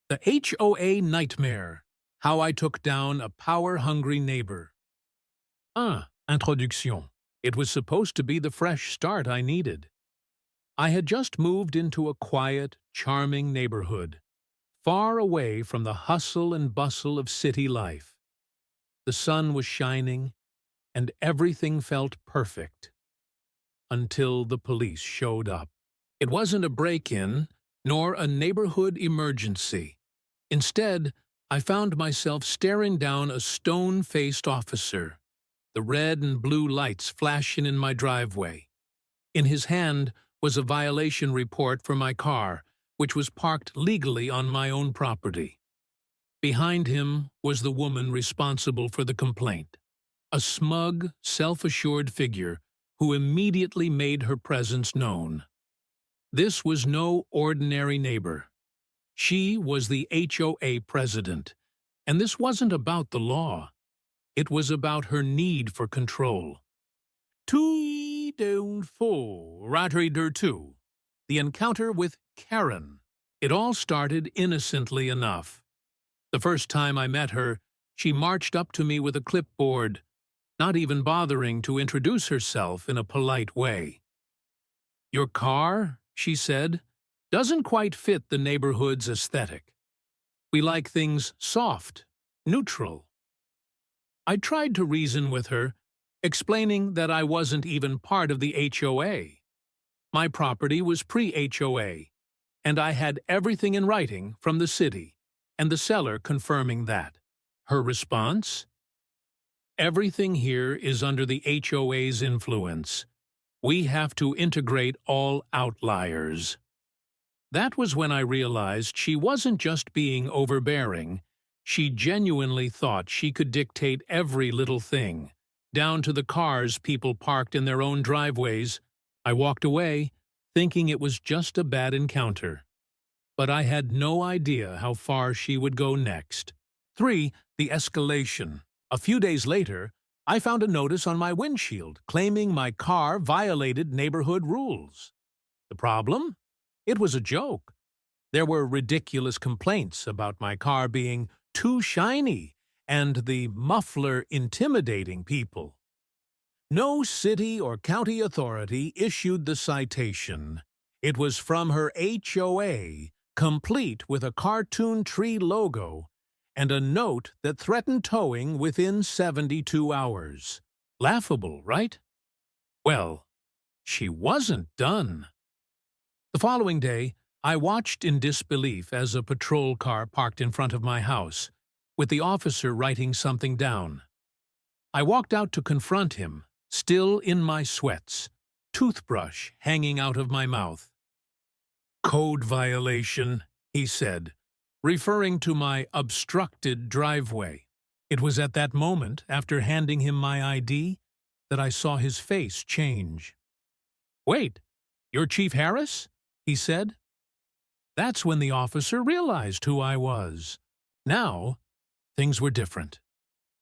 The HOA Nightmare, How I Took Down a Power-Hungry Neighbor. Introduction. It was supposed to be the fresh start I needed. I had just moved into a quiet, charming neighborhood, far away from the hustle and bustle of city life. The sun was shining, and everything felt perfect. Until the police showed up. It wasn't a break-in, nor a neighborhood emergency. Instead, I found myself staring down a stone-faced officer, the red and blue lights flashing in my driveway. In his hand was a violation report for my car, which was parked legally on my own property. Behind him was the woman responsible for the complaint, a smug, self-assured figure who immediately made her presence known. This was no ordinary neighbor. She was the HOA president, and this wasn't about the law. It was about her need for control. Two down four, rather two. The encounter with Karen. It all started innocently enough. The first time I met her, she marched up to me with a clipboard, not even bothering to introduce herself in a polite way. "Your car," she said, "doesn't quite fit the neighborhood's aesthetic. We like things soft, neutral." I tried to reason with her, explaining that I wasn't even part of the HOA. My property was pre-HOA, and I had everything in writing from the city, and the seller confirming that. Her response? "Everything here is under the HOA's influence. We have to integrate all outliers." That was when I realized she wasn't just being overbearing. She genuinely thought she could dictate every little thing, down to the cars people parked in their own driveways. I walked away, thinking it was just a bad encounter. But I had no idea how far she would go next. 3. The escalation. A few days later, I found a notice on my windshield claiming my car violated neighborhood rules. The problem? It was a joke. There were ridiculous complaints about my car being too shiny and the muffler intimidating people. No city or county authority issued the citation. It was from her HOA, complete with a cartoon tree logo and a note that threatened towing within 72 hours. Laughable, right? Well, she wasn't done. The following day, I watched in disbelief as a patrol car parked in front of my house, with the officer writing something down. I walked out to confront him, still in my sweats, toothbrush hanging out of my mouth. "Code violation," he said, referring to my obstructed driveway. It was at that moment, after handing him my ID, that I saw his face change. "Wait, you're Chief Harris?" he said. That's when the officer realized who I was. Now, things were different.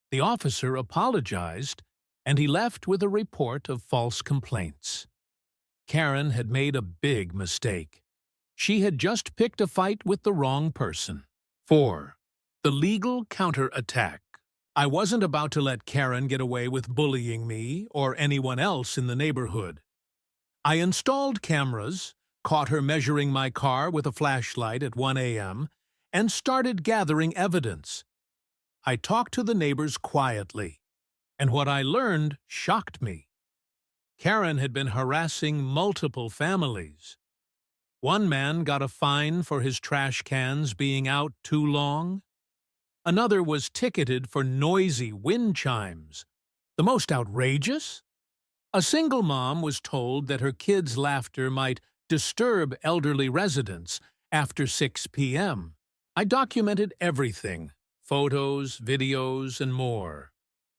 The officer apologized, and he left with a report of false complaints. Karen had made a big mistake. She had just picked a fight with the wrong person. 4. The legal counterattack. I wasn't about to let Karen get away with bullying me or anyone else in the neighborhood. I installed cameras, caught her measuring my car with a flashlight at 1 a.m., and started gathering evidence. I talked to the neighbors quietly, and what I learned shocked me. Karen had been harassing multiple families. One man got a fine for his trash cans being out too long. Another was ticketed for noisy wind chimes. The most outrageous? A single mom was told that her kids' laughter might disturb elderly residents after 6 p.m. I documented everything, photos, videos, and more.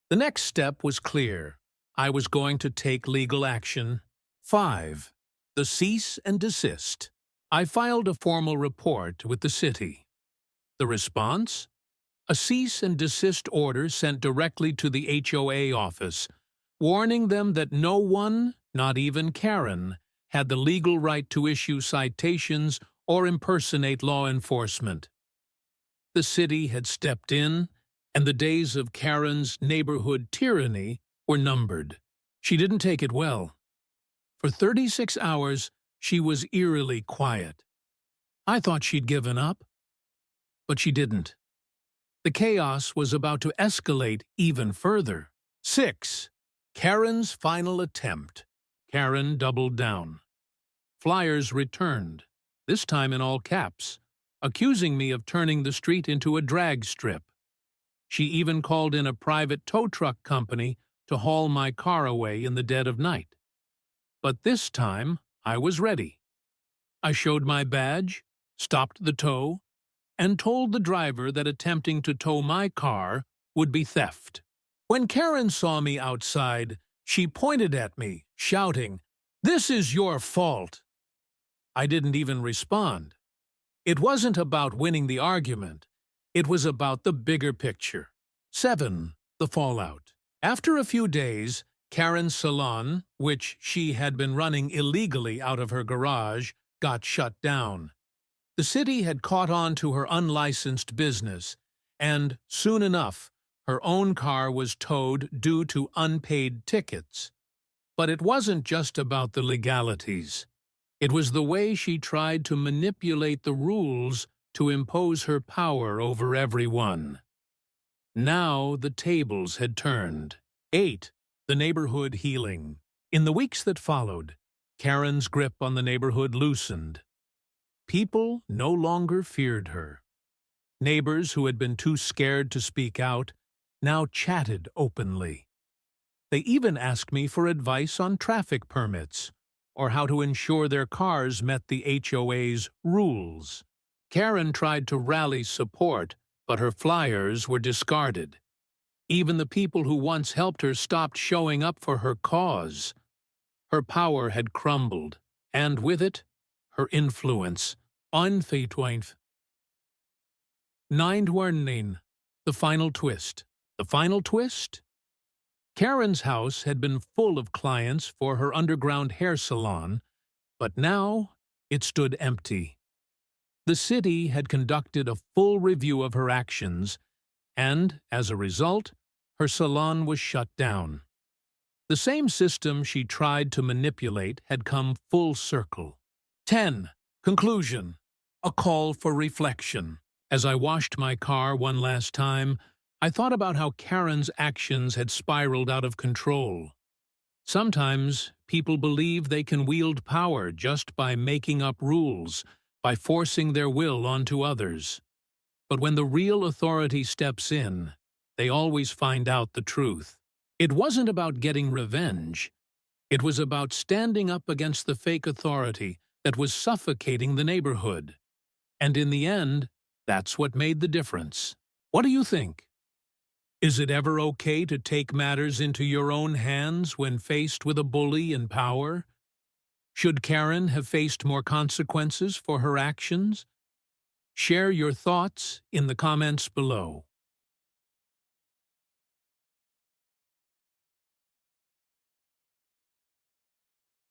The next step was clear. I was going to take legal action. 5. The cease and desist. I filed a formal report with the city. The response? A cease and desist order sent directly to the HOA office, warning them that no one, not even Karen, had the legal right to issue citations or impersonate law enforcement. The city had stepped in, and the days of Karen's neighborhood tyranny were numbered. She didn't take it well. For 36 hours, she was eerily quiet. I thought she'd given up, but she didn't. The chaos was about to escalate even further. 6. Karen's final attempt. Karen doubled down. Flyers returned, this time in all caps, accusing me of turning the street into a drag strip. She even called in a private tow truck company to haul my car away in the dead of night. But this time, I was ready. I showed my badge, stopped the tow, and told the driver that attempting to tow my car would be theft. When Karen saw me outside, she pointed at me, shouting, "This is your fault." I didn't even respond. It wasn't about winning the argument. It was about the bigger picture. 7. The fallout. After a few days, Karen's salon, which she had been running illegally out of her garage, got shut down. The city had caught on to her unlicensed business, and soon enough, her own car was towed due to unpaid tickets. But it wasn't just about the legalities. It was the way she tried to manipulate the rules to impose her power over everyone. Now the tables had turned. 8. The neighborhood healing. In the weeks that followed, Karen's grip on the neighborhood loosened. People no longer feared her. Neighbors who had been too scared to speak out now chatted openly. They even asked me for advice on traffic permits or how to ensure their cars met the HOA's rules. Karen tried to rally support, but her flyers were discarded. Even the people who once helped her stopped showing up for her cause. Her power had crumbled, and with it, her influence. 9. The final twist. The final twist? Karen's house had been full of clients for her underground hair salon, but now it stood empty. The city had conducted a full review of her actions, and, as a result, her salon was shut down. The same system she tried to manipulate had come full circle. 10. Conclusion. A call for reflection. As I washed my car one last time, I thought about how Karen's actions had spiraled out of control. Sometimes people believe they can wield power just by making up rules, by forcing their will onto others. But when the real authority steps in, they always find out the truth. It wasn't about getting revenge. It was about standing up against the fake authority that was suffocating the neighborhood. And in the end, that's what made the difference. What do you think? Is it ever okay to take matters into your own hands when faced with a bully in power? Should Karen have faced more consequences for her actions? Share your thoughts in the comments below.